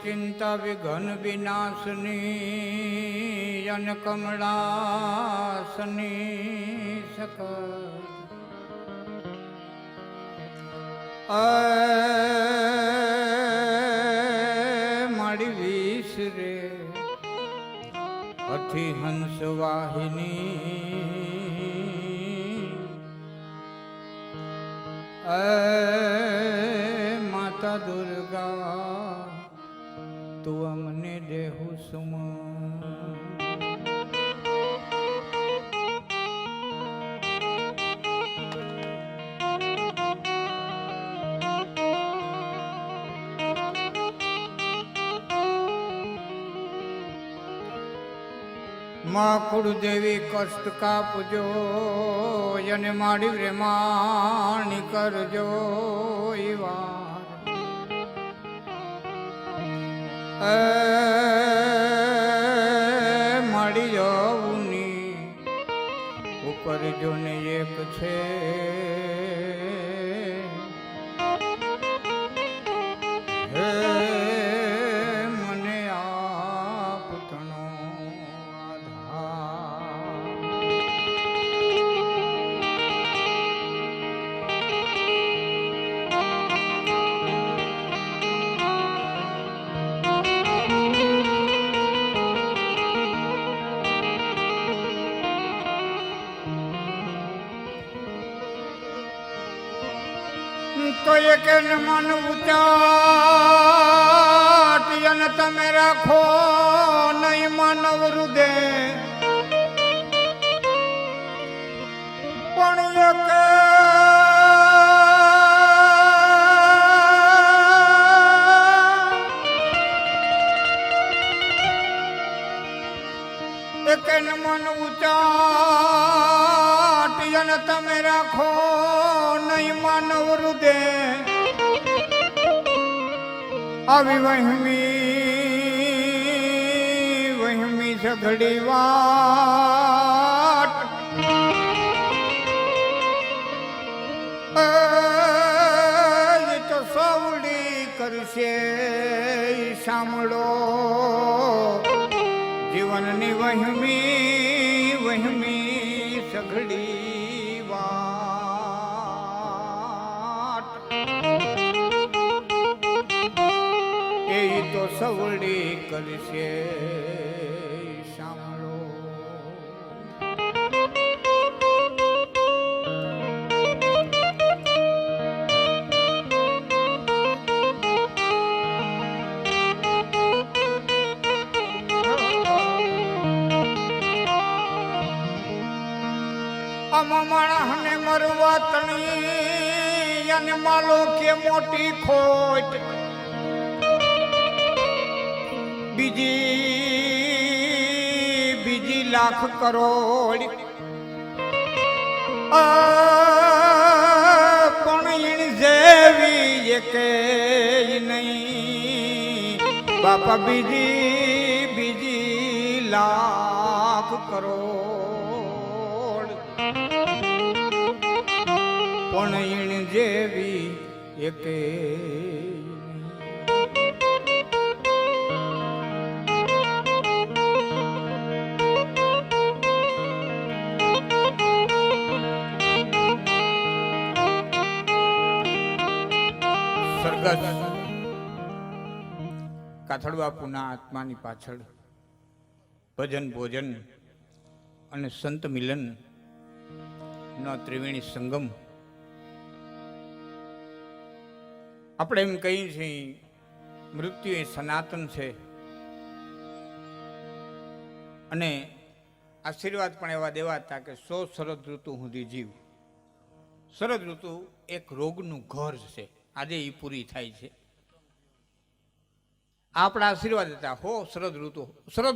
ચિંતા વિઘન વિનાશની અન કમળાસની સકલ માડી વીસ રે અથી હંસ વાહિની માતા દુર્ગા તું અમને દેહુ સુમ માં કુળદેવી કષ્ટ કાપજો અને માડી રે માણી કરજો એવા માડી જવુની ઉપર જો ને એક છે હે મને આપ તણો તો એક મન ઉચાટ તમે રાખો નહીં માનવ હૃદય પણ એક મન ઉચાટ તમે રાખો નહીં માનવ હૃદય આવી વહમી સઘળી વાટ તો સવડી કરશે સાંભળો જીવનની વહમી સઘળી વાટ એ તો સવડી કરશે સાંભળો માણસને મરવા તણી અને માલો કે મોટી ખોટ બીજી લાખ કરોડ પણ ઈણ જેવી એકે નહીં બાપા બીજી લાખ કરોડ પણ ઈણ જેવી એકે પાછળ બાપુના આત્માની પાછળ ભજન ભોજન અને સંત મિલન નો ત્રિવેણી સંગમ. આપણે એમ કહીએ છીએ મૃત્યુ એ સનાતન છે અને આશીર્વાદ પણ એવા દેવાતા કે 100 શરદ ઋતુ સુધી જીવ. શરદ ઋતુ એક રોગનું ઘર છે, આજે એ પૂરી થાય છે. આપણા આશીર્વાદ હતા શરદ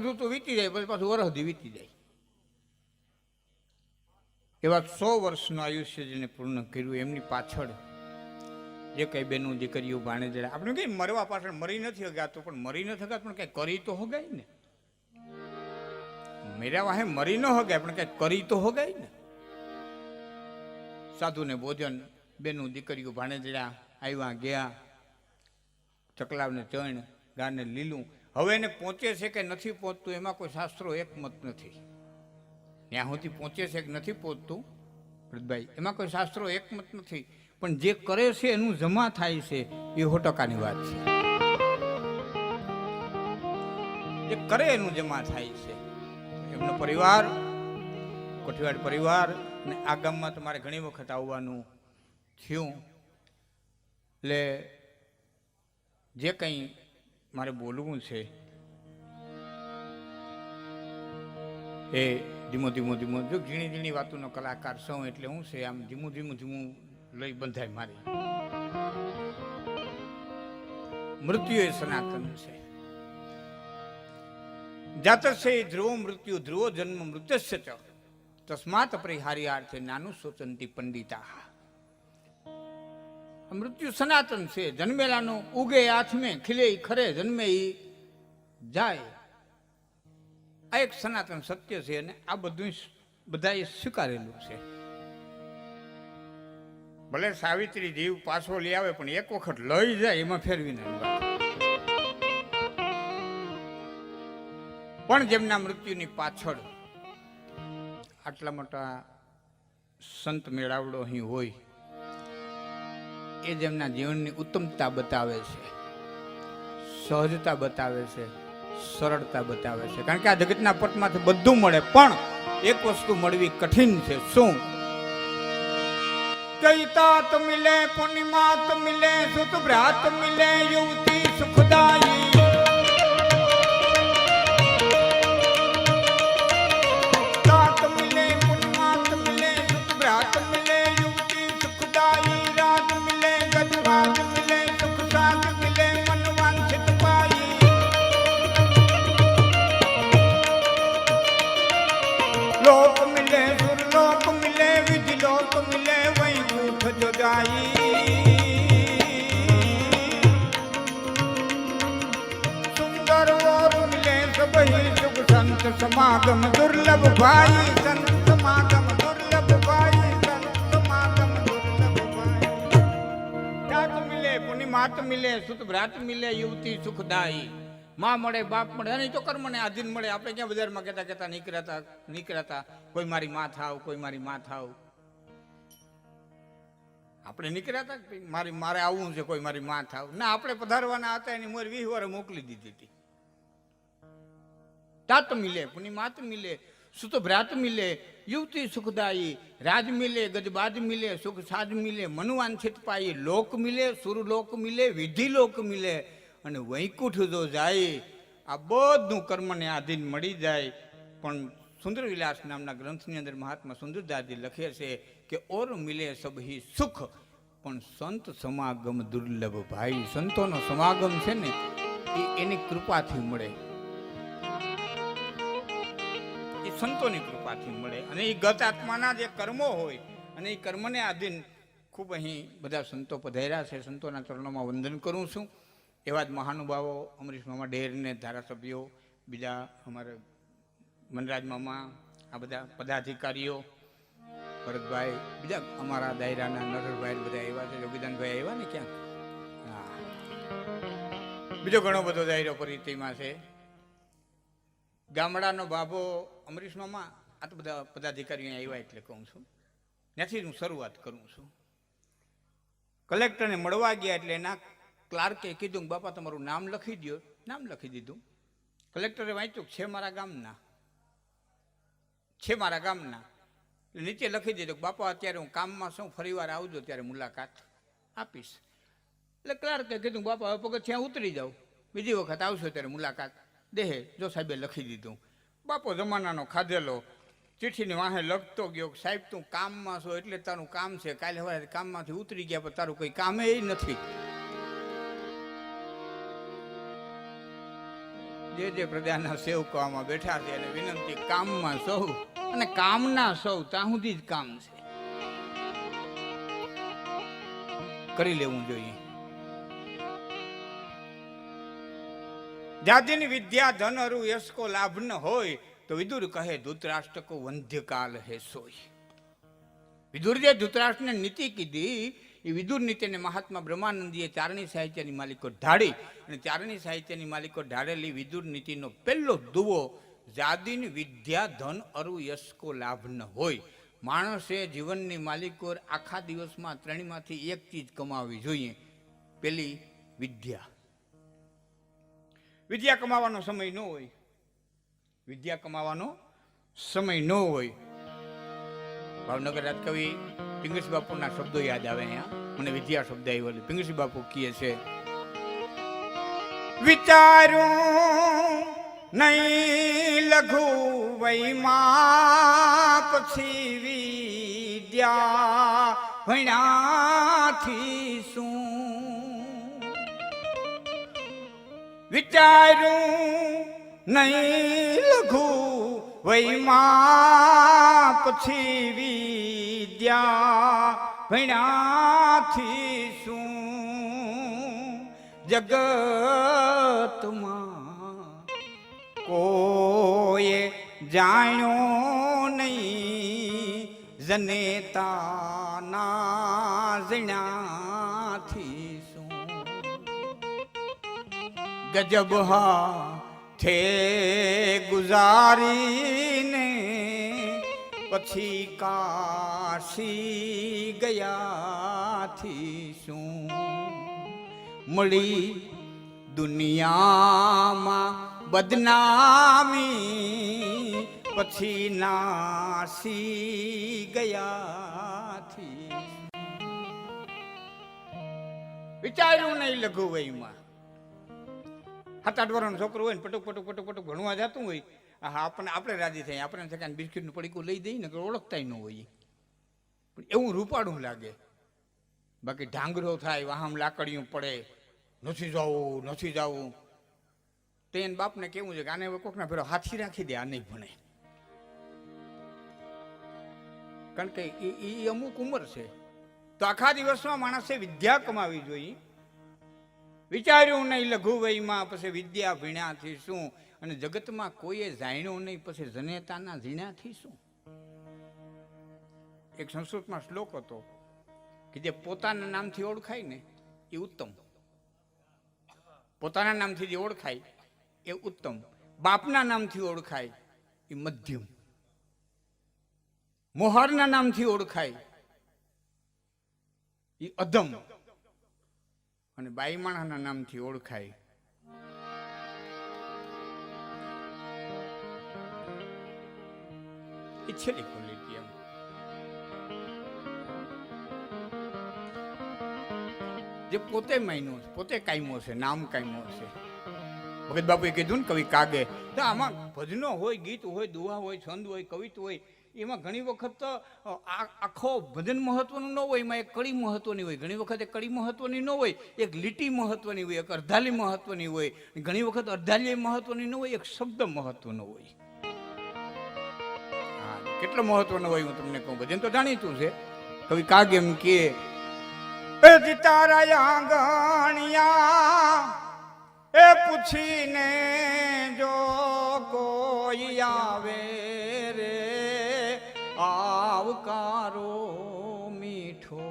ઋતુ વીતી જાય પછી પાછું વરહદી વીતી જાય. એવા 100 વર્ષનું આયુષ્ય જેને પૂર્ણ કર્યું એમની પાછળ જે કઈ બેનું દીકરીઓ ભાણેજડા, આપણે કઈ મરવા પાછળ મરી નથી હગાતો, પણ મરી નથી હગાતો પણ કઈ કરી તો હોગાય ને. મેરા વાહે મરી ન હગાય પણ કઈ કરી તો હોગાય ને. સાધુને ભોજન, બેનું દીકરીઓ ભાણેજડા આવ્યા ગયા, ચકલાવને ચણ, ગાને લીલું. હવે એને પહોંચે છે કે નથી પહોંચતું એમાં કોઈ શાસ્ત્રો એકમત નથી. ત્યાં સુધી પહોંચે છે કે નથી પહોંચતું ભરતભાઈ એમાં કોઈ શાસ્ત્રો એકમત નથી, પણ જે કરે છે એનું જમા થાય છે એ 100%ની વાત છે. જે કરે એનું જમા થાય છે. એમનો પરિવાર કોઠીવાડ પરિવાર ને આ ગામમાં તમારે ઘણી વખત આવવાનું થયું. એટલે જે કંઈ મારે બોલવું છે એ ધીમો જો ઝીણી ઝીણી વાતોનો કલાકાર છું એટલે હું છે આમ ધીમું લઈ બંધાય મારી. મૃત્યુ એ સનાતન છે. જાતસ્ય ધ્રુવો મૃત્યુ ધ્રુવો જન્મ મૃત્યસ્ય ચ તસ્માત પરિહાર્યાર્થે નાનું સોચંતી પંડિતા. મૃત્યુ સનાતન છે. જન્મેલાનું ઉગે આથમે, ખીલે ખરે, જન્મે જાય. આ એક સનાતન સત્ય છે અને આ બધું બધાએ સ્વીકારેલું છે. ભલે સાવિત્રી જીવ પાછો લઈ આવે પણ એક વખત લઈ જાય એમાં ફેરવી નહીં. પણ જેમના મૃત્યુની પાછળ આટલા મોટા સંત મેળાવડો અહીં હોય એ જેમના જીવનની ઉત્તમતા બતાવે છે, સહજતા બતાવે છે, સરળતા બતાવે છે. કારણ કે આ જગતના પટમાંથી બધું મળે પણ એક વસ્તુ મળવી કઠિન છે. શું? કઈ તાત મિલે, પૂર્ણિમાત મિલે, સુત ભ્રાત મિલે, યુવતી સુખદાયી. તાત મિલે, પૂર્ણિમાત મિલે, સુત ભ્રાત મિલે, યુવતી સુખદાયી. રાજ મિલે, ગજવાજ મિલે, સુખ સાજ મિલે, મન વાંછિત પાઈ. લોક મિલે, સુરલોક મિલે, વિધિ લોક મિલે, વૈકુંઠ જોગાઈ. સુંદર ઓર મિલે સબહી સુખ સંત સમાગમ દુર્લભ ભાઈ. સંત સમાગમ દુર્લભ ભાઈ. સંત સમાગમ દુર્લભ ભાઈ. જાત મિલે, પુનિમાત મિલે, સુત ભ્રાત મિલે, યુવતી સુખદાયી. માં મળે, બાપ મળે અને તો કર્મને આધીન મળે. આપણે ક્યાં બજારમાં કહેતા નીકળ્યા કોઈ મારી માં થાવ, કોઈ મારી માં થાવ. આપણે નીકળ્યા હતા મારે આવવું છે, કોઈ મારી માં થાવ ના. આપણે પધારવાના હતા એની મોર 20 વાર મોકલી દીધી હતી. તાત મિલે, પુનિમાત મિલે, સુત ભ્રાત મિલે, યુવતી સુખદાયી. રાજ મિલે, ગજબાજ મિલે, સુખ સાજ મિલે, મનવાંછિત પાઈ. લોક મિલે, સુરલોક મિલે, વિધિ લોક મિલે અને વૈકુંઠ જો જાય. આ બધું કર્મને આધીન મળી જાય. પણ સુંદર વિલાસ નામના ગ્રંથની અંદર મહાત્મા સુંદરદાસજી લખે છે કે ઓર મિલે સબહી સુખ પણ સંત સમાગમ દુર્લભ ભાઈ. સંતોનો સમાગમ છે ને એ એની કૃપાથી મળે, એ સંતોની કૃપાથી મળે. અને એ ગત આત્માના જે કર્મો હોય અને એ કર્મને આધીન ખૂબ અહીં બધા સંતો પધાર્યા છે. સંતોના ચરણોમાં વંદન કરું છું. એવા જ મહાનુભાવો અમરીશ મામા ડેરને ધારાસભ્યો, બીજા અમારા મનરાજ મામા, આ બધા પદાધિકારીઓ, ભરતભાઈ, બીજા અમારા દાયરાના નરભાઈ બધા આવ્યા છે. યોગીદાનભાઈ આવ્યા ને ક્યાંક, હા, બીજો ઘણો બધો દાયરો પરિચયમાં છે. ગામડાનો બાબો અમરીશ મામા, આ તો બધા પદાધિકારીઓ આવ્યા એટલે કહું છું. ત્યાંથી હું શરૂઆત કરું છું. કલેક્ટરને મળવા ગયા એટલે એના ક્લાર્કે કીધું બાપા તમારું નામ લખી દો નામ લખી દીધું. કલેક્ટરે વાંચ્યું છે મારા ગામના, છે મારા ગામના. નીચે લખી દીધું કે બાપા અત્યારે હું કામમાં છું, ફરીવાર આવજો ત્યારે મુલાકાત આપીશ. એટલે ક્લાર્કે કીધું બાપા હવે પગથિયાં ઉતરી જાઉં, બીજી વખત આવશો ત્યારે મુલાકાત દેહે. જો સાહેબે લખી દીધું. બાપો જમાનાનો ખાધેલો ચિઠ્ઠીની વાહે લખતો ગયો, સાહેબ તું કામમાં છો એટલે તારું કામ છે, કાલે હવે કામમાંથી ઉતરી ગયા પણ તારું કોઈ કામે નથી. જે પ્રજાના સેવકો આમાં બેઠા છે અને વિનંતી, કામમાં સૌ અને કામના સૌ ત્યાં સુધી જ કામ છે, કરી લેવું જોઈએ. જાતિની વિદ્યા ધન અરુ યશ કો લાભ ન હોય તો વિદુર કહે ધૃતરાષ્ટ્ર કો વંધ્યકાલ હે સોય. વિદુર જે ધૃતરાષ્ટ્રને નીતિ કીધી એ વિદુર નીતિને મહાત્મા બ્રહ્માનંદીએ ચારણી સાહિત્યની માલિકો ઢાળી, અને ચારણી સાહિત્યની માલિકો ઢાળેલી વિદુર નીતિનો પહેલો દુવો જાતિની વિદ્યા ધન અરુ યશ કો લાભ ન હોય. માણસે જીવનની માલિકો આખા દિવસમાં ત્રણમાંથી એક ચીજ કમાવી જોઈએ. પેલી વિદ્યા. વિદ્યા કમાવાનો સમય ન હોય, વિદ્યા કમાવાનો સમય ન હોય. ભાવનગર રાજકવિ પિંગળસી બાપુના શબ્દો યાદ આવે. અહીંયા મને વિદ્યા શબ્દ આવ્યો. પિંગળસી બાપુ કહે છે, વિચારું નહીં લઘુ વૈમાં પછી વિદ્યા ભણ્યાથી શું. વિચારું નહીં લઘુ વૈમાં પછી વિદ્યા ભણ્યાથી શું. જગતમાં કોઈએ જાણ્યો નહીં જનેતાના જણાથી શું. ગજબ હાથે ગુજારીને પછી કાશી ગયાથી શું. મળી દુનિયામાં બદનામી પછી નાસી ગયાથી. વિચાર્યું નહીં લઘુ વયમાં. 7-8 વર્ષનો છોકરો હોય ને પટુક પટુક પટુક પટુક ભણવા જતું હોય, હા આપણે રાજી થઈ, આપણે થઈને બિસ્કીટનું પડીકું લઈ દઈએ ને ઓળખતા ન હોય, પણ એવું રૂપાળું લાગે. બાકી ઢાંગરો થાય, વાહમ લાકડીયું પડે, નથી જવું તો એને બાપને કેવું છે કે આને કોકના ફેરો હાથી રાખી દે, આ નહીં ભણે. કારણ કે એ અમુક ઉંમર છે. તો આખા દિવસમાં માણસે વિદ્યા કમાવી જોઈએ. વિચાર્યું નહીં લઘુ વયમાં પછી વિદ્યા ભણ્યાથી શું. અને જગતમાં કોઈએ જાણ્યું નહીં પછી જનેતાના ઝીણાથી શું. એક સંસ્કૃતમાં શ્લોક હતો કે જે પોતાના નામથી ઓળખાય ને એ ઉત્તમ. પોતાના નામથી જે ઓળખાય એ ઉત્તમ. બાપના નામથી ઓળખાય એ મધ્યમ. મોહારના નામથી ઓળખાય એ અધમ. અને બાઈમાણાના નામથી ઓળખાય એ છેલ્લી ક્વોલિટી. એમ જે પોતે માયનો છે, પોતે કાયમો છે, નામ કાયમો છે. ભગત બાપુએ કીધું ને કવિ કાગે, તો આમાં ભજનો હોય, ગીત હોય, દુહા હોય, છંદ હોય, કવિત હોય, એમાં ઘણી વખત તો આખો ભજન મહત્વનું ન હોય, એમાં એક કડી મહત્વની હોય. ઘણી વખત એક કડી મહત્વની ન હોય, એક લીટી મહત્વની હોય, એક અર્ધાલી મહત્વની હોય. ઘણી વખત અર્ધાલી મહત્વની ન હોય, એક શબ્દ મહત્વનો હોય. હા, કેટલો મહત્વનો હોય હું તમને કહું. ભજન તો જાણીતું છે. કવિ કાગે એમ કે તારા આંગણિયા એ પૂછીને જો કોઈ આવે રે આવકારો મીઠો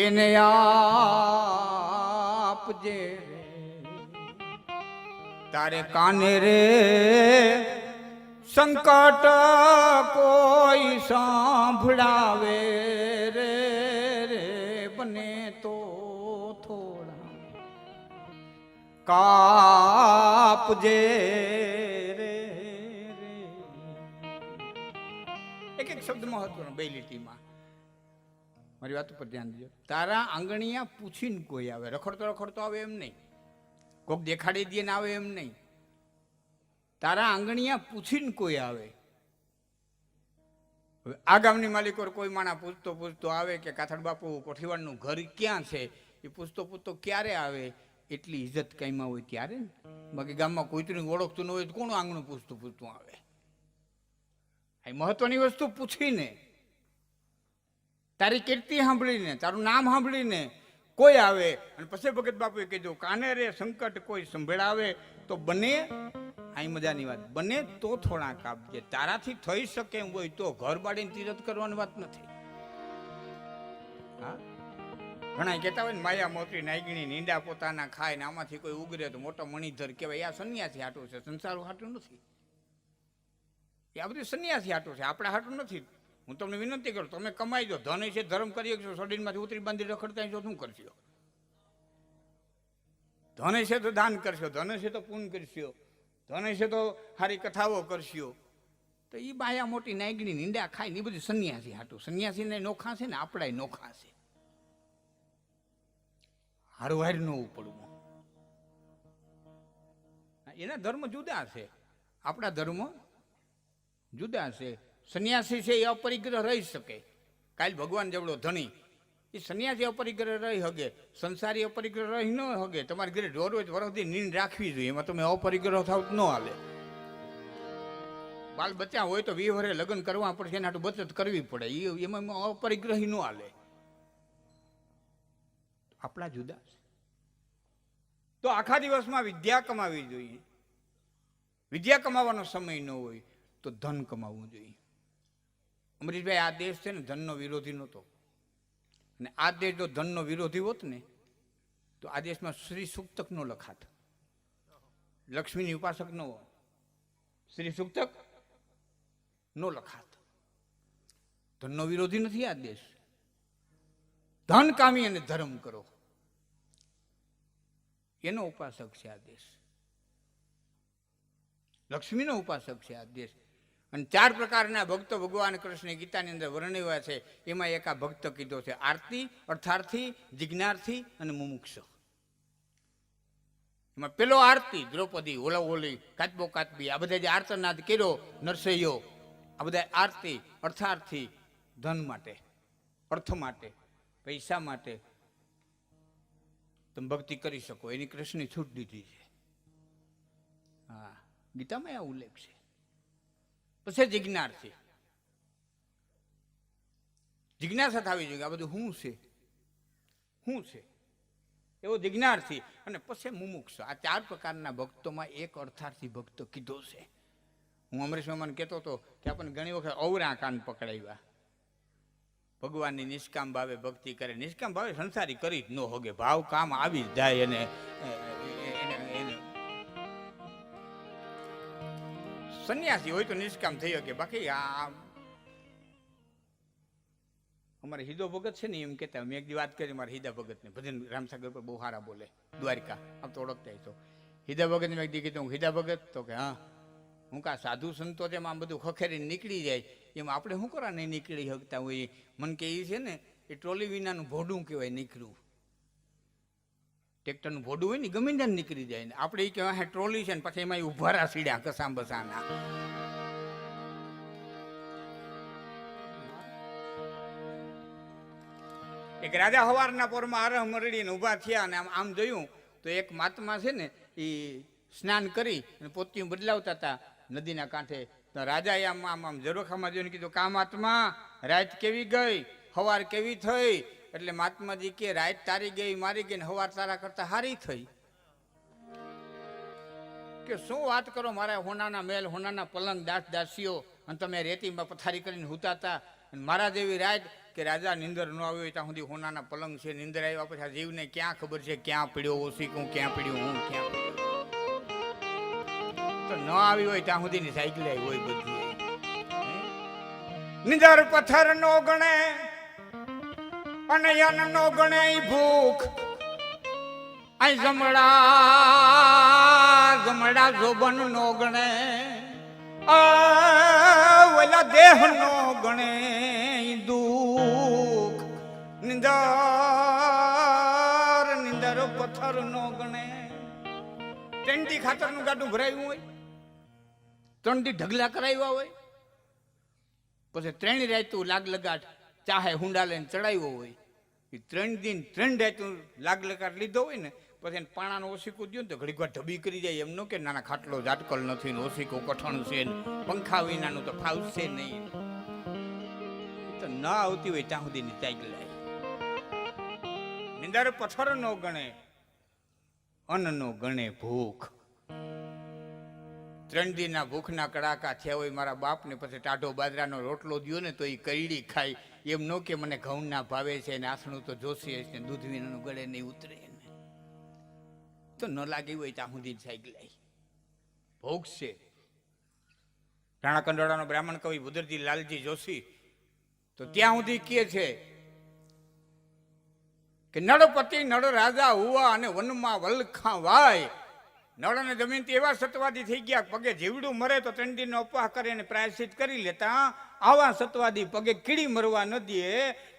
એને આપજે રે. તારે કાને રે સંકટ કોઈ સાંભળાવે રે બને તો થોડા. કાપજે રે એક એક શબ્દ મહત્વનો બે લીટીમાં. મારી વાત ઉપર ધ્યાન દેજો. તારા આંગણિયા પૂછીને કોઈ આવે, રખડતો રખડતો આવે એમ નહીં, કોક દેખાડી દે ને આવે એમ નહીં. તારા આંગણિયા પૂછીને કોઈ આવે. આ ગામની માલિકો કોઈ માણા પૂછતો પૂછતો આવે કે કાથડ બાપુ કોઠીવાડનું ઘર ક્યાં છે, એ પૂછતો પૂછતો ક્યારે આવે, એટલી ઇજ્જત કાંઈમાં હોય ત્યારે ને. બાકી ગામમાં કોઈતરીને ઓળખતું ન હોય તો કોણ આંગણું પૂછતું પૂછતું આવે. આ મહત્વની વસ્તુ પૂછીને, તારી કીર્તિ સાંભળીને, તારું નામ સાંભળીને કોઈ આવે. અને પછી ભગત બાપુએ કીધું કાને રે સંકટ કોઈ સંભળાવે તો બને. આ મજાની વાત, બને તો થોડાક આપજે. તારાથી થઈ શકે એમ હોય તો, ઘર બાળીને તીરથ કરવાની વાત નથી. હા, ઘણા કહેતા હોય ને માયા મોટી નાગીણી નીંડા પોતાના ખાય ને આમાંથી કોઈ ઉગરે તો મોટો મણિધર કહેવાય. આ સંન્યાસી હાટું છે, સંસારું હાટું નથી. આ બધું સંન્યાસી હાટું છે, આપણા હાટું નથી. હું તમને વિનંતી કરું, તમે કમાઈ દો, ધન છે ધર્મ કરી શકશો, શરીરમાંથી ઉતરી બાંધી રખડતા છો શું કરશો? ધન છે તો દાન કરશો, ધન છે તો પૂન કરશો, ધન છે તો સારી કથાઓ કરશો. તો એ બાયા મોટી નાગણી નીંડા ખાય ને એ બધું સંન્યાસી હાટું. સંન્યાસીને નોખા છે ને આપણા નોખા છે. હારવાર ન ઉપડવું. એના ધર્મ જુદા છે, આપણા ધર્મ જુદા છે. સંન્યાસી છે એ અપરિગ્રહ રહી શકે. કાલ ભગવાન જેવડો ધણી, એ સંન્યાસી અપરિગ્રહ રહી શકે, સંસારી અપરિગ્રહ રહી ન શકે. તમારે ઘરે રોજ રોજ વરસથી નીંદ રાખવી જોઈએ, એમાં તમે અપરિગ્રહ થાવ ન હાલે. બાલ બચ્ચા હોય તો 20 વર્ષે લગ્ન કરવા પડશે, એના બચત કરવી પડે, એમાં અપરિગ્રહી ન હાલે. આપણા જુદા છે. તો આખા દિવસમાં વિદ્યા કમાવી જોઈએ. વિદ્યા કમાવાનો સમય ન હોય તો ધન કમાવવું જોઈએ. અમરીશભાઈ, આ દેશ છે ને ધનનો વિરોધી નહોતો. અને આ દેશ જો ધનનો વિરોધી હોત ને તો આ દેશમાં શ્રી સૂક્તક નો લખાત, લક્ષ્મીની ઉપાસક ન હોત, શ્રી સૂક્તક નો લખાત. ધનનો વિરોધી નથી આ દેશ. ધન કામી અને ધર્મ કરો એનો ઉપાસક છે આ દેશ. લક્ષ્મીનો ઉપાસક છે આ દેશ. અને 4 પ્રકારના ભક્તો ભગવાન કૃષ્ણ ગીતાની અંદર વર્ણવ્યા છે. એમાં એક આ ભક્ત કીધો છે, આરતી, અર્થાર્થી, જિજ્ઞાર્થી અને મુમુક્ષ. એમાં પેલો આરતી, દ્રૌપદી, ઓલી, કાચબો કાચબી, આ બધા જે આર્તનાદ કર્યો, નરસૈયો, આ બધા આરતી, અર્થાર્થી, ધન માટે, અર્થ માટે, પૈસા માટે તમે ભક્તિ કરી શકો, એની કૃષ્ણની છૂટ દીધી છે. હા, ગીતામાં આ ઉલ્લેખ છે. પછી જિજ્ઞાર્થી, જિજ્ઞાસા થવી જોઈએ આ બધું શું છે એવો જિજ્ઞાર્થી. અને પછી મુમુક્ષ. આ 4 પ્રકારના ભક્તોમાં એક અર્થાર્થી ભક્ત કીધો છે. હું અમરીશ મામાને કહેતો હતો કે આપણને ઘણી વખત અવરા કાન પકડાવ્યા. ભગવાનની નિષ્કામ ભાવે ભક્તિ કરે, નિષ્કામ ભાવે સંસારી કરી જ ન હોગે, ભાવ કામ આવી જ જાય. અને સંન્યાસી હોય તો નિષ્કામ થઈ શકે. બાકી આ અમારે હિદો ભગત છે ને એમ કહેતા, મેં એક દી વાત કરી મારા હિદા ભગતને, ભજન રામસાગર પર બહુ સારા બોલે, દ્વારકા, આમ તો ઓળખતા તો. હિદા ભગતને મેં એક દી કીધું, હિદા ભગત? તો કે હા. હું કા સાધુ સંતો જેમ આમ બધું ખખેરીને નીકળી જાય એમ આપણે શું કરવા નહીં નીકળી શકતા હોય? મને કે એ છે ને એ ટ્રોલી વિનાનું ભોડું કહેવાય નીકળ્યું. ટ્રેક્ટરનું ભોડું હોય ને ગમે ત્યાં નીકળી જાય ને, આપણે એ કહેવાય ટ્રોલી છે ને પછી એમાં ઉભારા સીડ્યા કસામ બસાના. એક રાજા હવારના પોરમાં આરહ મરડીને ઊભા થયા અને આમ જોયું તો એક મહાત્મા છે ને એ સ્નાન કરી અને પોતિયું બદલાવતા હતા નદીના કાંઠે. તો રાજાએ આમ આમ આમ ઝરોખામાં જોઈને કીધું, કા મહાત્મા, રાત કેવી ગઈ, હવાર કેવી થઈ? એટલે મહાત્માજી કે, રાત તારી ગઈ મારી ગઈ ને હવાર તારા કરતા હારી થઈ. કે શું વાત કરો, મારા હોનાના મહેલ, હોનાના પલંગ, દાસ દાસીઓ, અને તમે રેતીમાં પથારી કરીને હુતાતા. મારા જેવી રાત કે રાજા નિંદર ન આવી હોય ત્યાં સુધી હોનાના પલંગ છે, નિંદર આવ્યા પછી આ જીવને ક્યાં ખબર છે ક્યાં પડ્યો ઓશીકું, ક્યાં પડ્યું હું, ક્યાં પડ્યો. તો ન આવી હોય ત્યાં સુધીની સાયકલ આવી હોય બધી. નિંદર પથ્થર નો ગણે અને યન નો ગણે ભૂખ, આ જમડા જમડા જોબન નો ગણે, ઓલા દેહ નો ગણે દુઃખ, નિંદર નિંદર પથ્થર નો ગણે. ત્રણથી ખાતર નું ગાડું ભરાયું હોય, ત્રણથી ઢગલા કરાવ્યા હોય, પછી ત્રણ રાતું લાગ લગાટ ચાહે હુંડા લઈને ચડાવ્યો હોય, એ 3 દિન 3 રાતું લાગ લગાટ લીધો હોય ને, પછી એને પાણાનો ઓશીકું દો ને તો ઘડીક વાર ઢબી કરી જાય. એમ નો કે નાના ખાટલો ઝાટકલ નથી ને ઓશીકું કઠણ છે ને પંખા વિનાનું તો ફાવશે નહીં. તો ન આવતી હોય ત્યાં સુધી ની ચાઈ લાય. નિંદર પથ્થર નો ગણે, અન્ન નો ગણે ભૂખ. 3 દિનના ભૂખના કડાકા થયા હોય મારા બાપને, પછી ટાઢો બાજરાનો રોટલો દ્યો ને તો એ કઈડી ખાય. એમ નો કે મને ઘઉંના ભાવે છે ને આસણું તો જોશે ને દૂધ વિનાનું ગળે નહીં ઉતરે ને. તો ન લાગી હોય ત્યાં સુધી સાયકલ ભોગ છે. રાણા કંડોળાનો બ્રાહ્મણ કવિ ભુદરજી લાલજી જોશી તો ત્યાં સુધી કહે છે કે નળપતિ નળ રાજા હુવા અને વનમાં વલખા વાય. નળ અને દમયંતી એવા સતવાદી થઈ ગયા, પગે જીવડું મરે તો 3 દિનનો અપવાહ કરે અને પ્રાયશ્ચિત કરી લેતા. આવા સતવાદી પગે કીડી મરવા ન દે.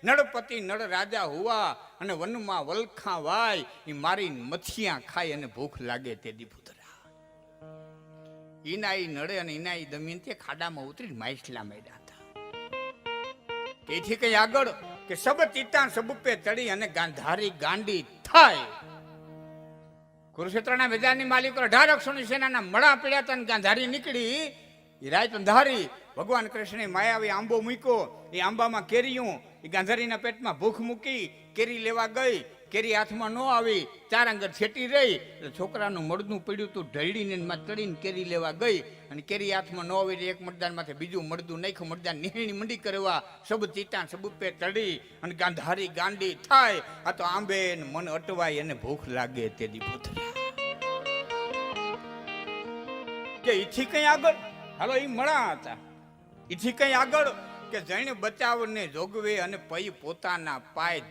નળપતિ નળ રાજા હુવા અને વનમાં વલખા વાય, એ મારી મથિયા ખાય અને ભૂખ લાગે તે દી ભૂતરા. ઈના ઈ નળે અને ઈના ઈ દમયંતી ખાડામાં ઉતરીને માછલા મેળ્યા હતા. તેથી કઈ આગળ કે સબ તીતા સબપે ચડી અને ગાંધારી ગાંડી થાય. કુરુક્ષેત્રના મેદાનની માલિકો 18 અક્ષોની સેનાના મળા પીડ્યા હતા અને ગાંધારી નીકળી. એ રાત અંધારી ભગવાન કૃષ્ણે માયાવી આંબો મૂક્યો, એ આંબામાં કેરીયું, એ ગાંધારીના પેટમાં ભૂખ મૂકી, કેરી લેવા ગઈ, કેરી હાથમાં ન આવી, 4 આંગળ છેટી રહી. એટલે છોકરાનું મળદું પડ્યું તું, ઢળીને ચડીને કેરી લેવા ગઈ અને કેરી હાથમાં ન આવી. એક મરદાન માથે બીજું મળદું નાખ્યું, મરદાન નિહણી મંડી કરવા. સબ ચીટા સબપે ચડી અને ગાંધારી ગાંડી થાય. આ તો આંબે મન અટવાય અને ભૂખ લાગે તે દી ભૂતરા. કે ઈથી કઈ આગળ હાલો એ મળા હતા. ઈથી કઈ આગળ કે જઈને બચાવને જોગવે અને પઈ પોતાના પાય.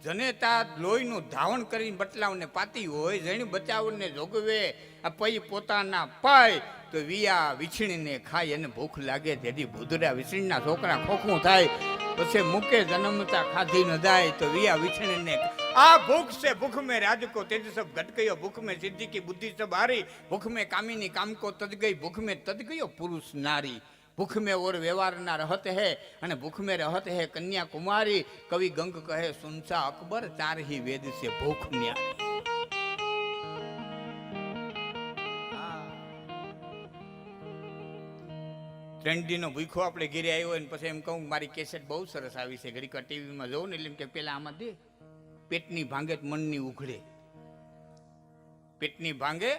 જનેતા લોહીનું ધાવણ કરીને બટલાવને પાતી હોય, જઈને બચાવને જોગવે આ પઈ પોતાના પાય. તો વિયા વિછણીને ખાય અને ભૂખ લાગે તેથી ભૂદરા. વિછણીના છોકરા ખોખું થાય, પછી મૂકે જન્મતા ખાધી ન જાય. તો વિયા વિછણીને આ ભૂખ છે, ભૂખ में राज को तेज सब घट गयो, भूख में सिद्धि की बुद्धि सब हारी, भूख में कामिनी काम को तज गई, भूख में तज गयो पुरुष नारी. भूख में और व्यवहार ना रहत है અને ભૂખ में रहत है कन्या कुमारी. कवि गंग कहे सुनसा अकबर, 4 ही वेद से भूख न्यारी. 3 દિનનો ભૂખો આપણે ઘેરે આવ્યો ને પછી એમ કહું મારી કેસેટ બહુ સરસ આવી છે, ઘડીક ટીવીમાં જોઉં ને એટલે એમ કે પેલા આમાં દે. પેટની ભાંગે તો મનની ઉઘડે, પેટની ભાંગે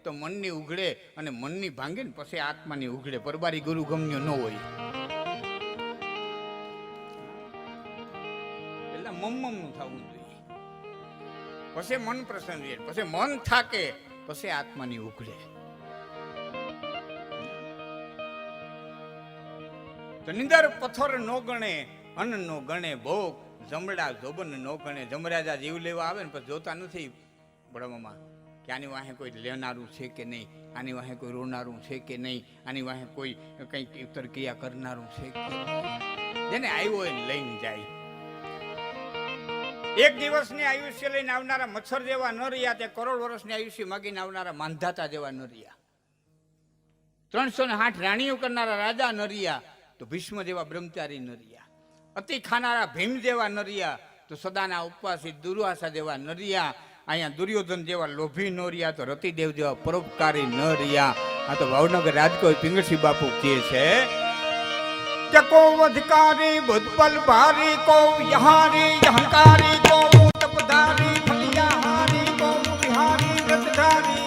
તો મનની ઉઘડે અને મનની ભાંગે ને પછી આત્માની ઉઘડે. પરબારી ગુરુ ગમ્યો ન હોય એટલે મમ્મનું થવું જોઈએ, પછી મન પ્રસન્ન રહે, પછી મન થાકે, પછી આત્માની ઉઘડે. તો નિંદર પથ્થર નો ગણે, અન્ન નો ગણે ભોગ, જમડા જોબન નો ગણે. જમરાજા જીવ લેવા આવે ને પછી જોતા નથી બળવામાં કે આની વાહે કોઈ લેનારું છે કે નહીં, આની વાહે કોઈ રોનારું છે કે નહીં, આની વાહે કોઈ કંઈક ઉત્તર ક્રિયા કરનારું છે કે નહીં. જેને આવ્યો એને લઈને જાય. એક દિવસની આયુષ્ય લઈને આવનારા મચ્છર જેવા ન રહ્યા, તે કરોડ વર્ષની આયુષ્ય માગીને આવનારા માંધાતા જેવા ન રહ્યા. 308 રાણીઓ કરનારા રાજા ન રહ્યા, તો ભીષ્મ જેવા બ્રહ્મચારી ન રહ્યા. અતિ ખાનારા ભીમ જેવા ન રહ્યા, તો સદાના ઉપવાસી દુર્વાસા જેવા ન રહ્યા. અહીંયા દુર્યોધન જેવા લોભી ન રહ્યા, તો રતિદેવ જેવા પરોપકારી ન રહ્યા. આ તો ભાવનગર રાજકોટ પિંગળસિંહ બાપુ કહે છે કે કો અધિકારી ભૂતપલ ભારી, કો યહારી અહંકારી, કો તપધારી ફલિયાહારી, કો વિહારી વ્રતધારી.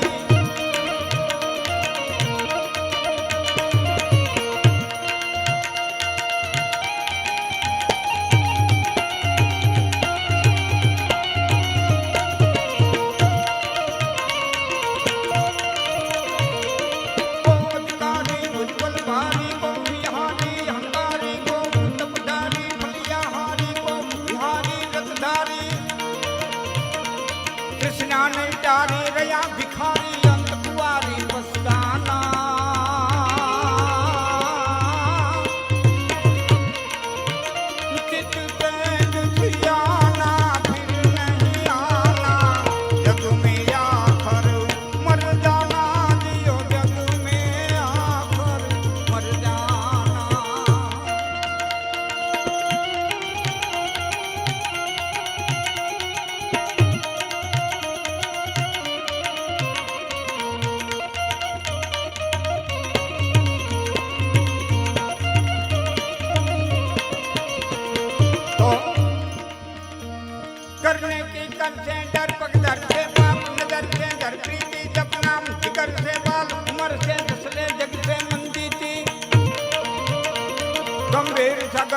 Dari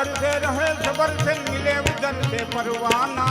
अदर से रहे सबर से मिले उधर से परवाना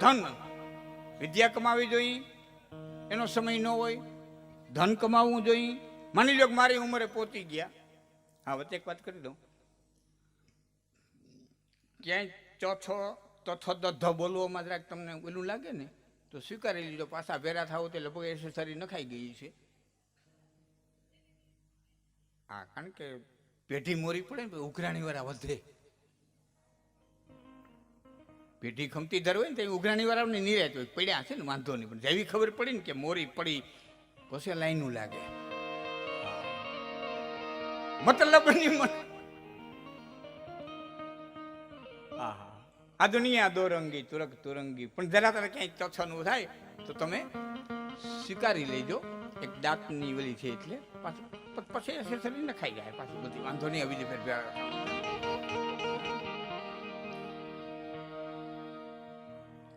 ધન વિદ્યા કમાવી જોઈએ એનો સમય ન હોય ધન કમાવવું જોઈએ માની લો કે મારી ઉંમરે પહોંચી ગયા હા વચ્ચે એક વાત કરી દઉં ક્યાંય ચોથો દધો બોલવામાં જરાક તમને ઓલું લાગે ને તો સ્વીકારી લીધો પાછા ભેરા થાવ તો લગભગ એસેસરી નખાઈ ગઈ છે હા કારણ કે પેઢી મોરી પડે ને ઉઘરાણી વાળા વધે પેઢી ખમતી દર હોય ને તો ઉઘરાણી વાળાને નિરાત હોય પડ્યા છે ને વાંધો નહીં પણ જેવી ખબર પડી ને કે મોરી પડી પછી લાઈનું લાગે મતલબ આ દુનિયા દોરંગી તુરક તુરંગી પણ જરા તારે ક્યાંય ચોછાનું થાય તો તમે સ્વીકારી લેજો એક દાંતની વલી છે એટલે પાછું પછી એસેસરી ન ખાઈ જાય પાછું બધી વાંધો નહીં આવી રીતે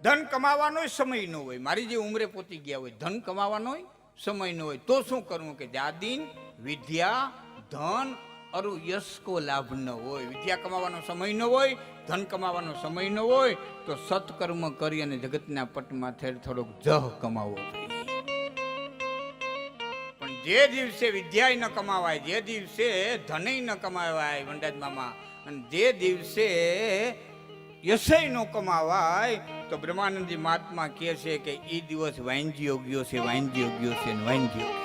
ધન કમાવાનો સમય ન હોય મારી જે ઉંમરે પહોંચી ગયા હોય ધન કમાવાનો સમય ન હોય તો શું કરવું કે જાદીન વિદ્યા ધન અરુ યશ કો લાભ ન હોય વિદ્યા કમાવાનો સમય ન હોય ધન કમાવાનો સમય ન હોય તો સત્કર્મ કરી અને જગતના પટમાં થોડોક જહ કમાવો જોઈએ પણ જે દિવસે વિદ્યા ન કમાવાય જે દિવસે ધનય ન કમાવાય વનરાજ મામા અને જે દિવસે યશય ન કમાવાય તો બ્રહ્માનંદજી મહાત્મા કહે છે કે એ દિવસ વાંજ્યો ગયો છે વાંજ્યો ગયો છે વાંજ્યો